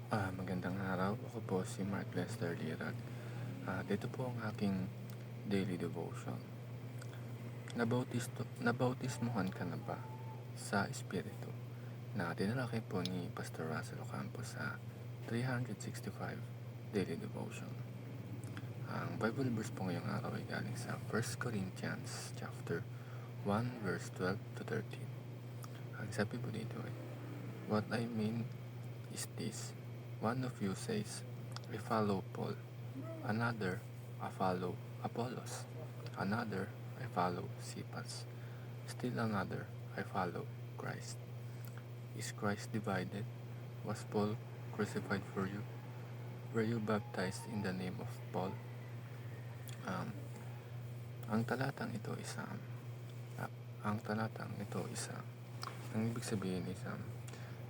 Magandang araw. Ako po si Mark Lester Lirag. Dito po ang aking daily devotion. Nabautismohan ka na ba sa Espiritu? Na dinalaki po ni Pastor Russell Ocampo sa 365 Daily Devotion. Ang Bible verse po ngayong araw ay galing sa 1 Corinthians chapter 1 verse 12 to 13. Ang sabi po dito ay, "What I mean is this, one of you says, I follow Paul, another, I follow Apollos, another, I follow Cephas, still another, I follow Christ. Is Christ divided? Was Paul crucified for you? Were you baptized in the name of Paul?" Um, ang talatang ito is ang ibig sabihin is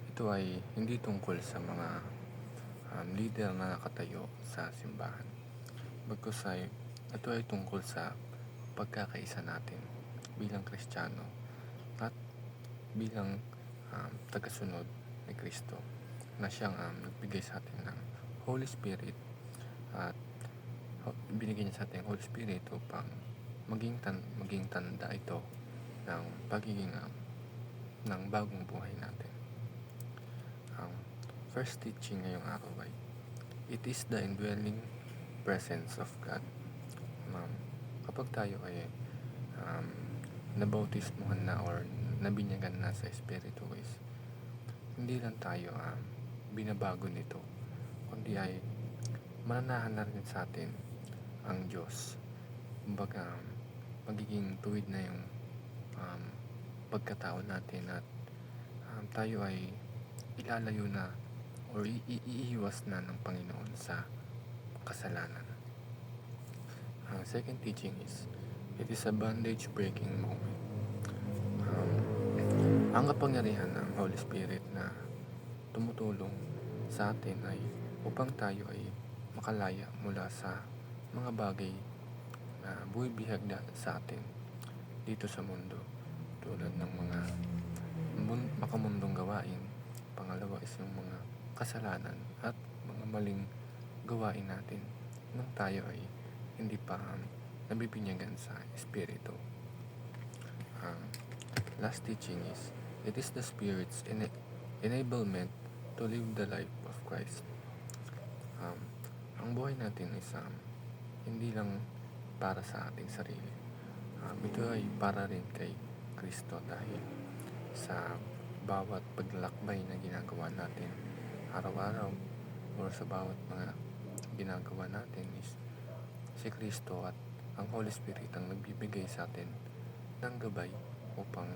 ito ay hindi tungkol sa mga leader na nakatayo sa simbahan. Bagkus ito ay tungkol sa pagkakaisa natin bilang Kristiyano at bilang tagasunod ni Kristo na siyang nagbigay sa atin ng Holy Spirit at binigay niya sa atin ng Holy Spirit upang maging tanda ito ng pagiging ng bagong buhay natin. Ang first teaching ngayong araw ay, it is the indwelling presence of God. Kapag tayo ay nabautismuhan na or nabinyagan na sa Espiritu is hindi lang tayo binabago nito, kundi ay mananahan na rin sa atin ang Diyos. Kumbaga, magiging tuwid na yung pagkatao natin at tayo ay ilalayo na or iiwas na ng Panginoon sa kasalanan. Ang second teaching is, it is a bondage breaking moment. Ang kapangyarihan ng Holy Spirit na tumutulong sa atin ay upang tayo ay makalaya mula sa mga bagay na buwibihag sa atin dito sa mundo, tulad ng mga makamundong gawain. Pangalawa is yung mga kasalanan at mga maling gawain natin nung tayo ay hindi pa nabibinyagan sa Espiritu. Last teaching is, it is the Spirit's enablement to live the life of Christ. Ang buhay natin is hindi lang para sa ating sarili. Ito ay para rin kay Kristo, dahil sa bawat paglalakbay na ginagawa natin araw-araw or sa bawat mga ginagawa natin is si Kristo at ang Holy Spirit ang nagbibigay sa atin ng gabay upang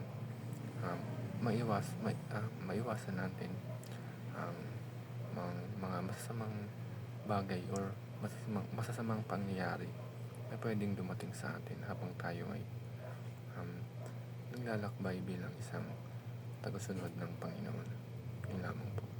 maiwasan natin mga masasamang bagay or masasamang pangyayari na pwedeng dumating sa atin habang tayo ay naglalakbay bilang isang tagasunod ng Panginoon. Yun lamang po.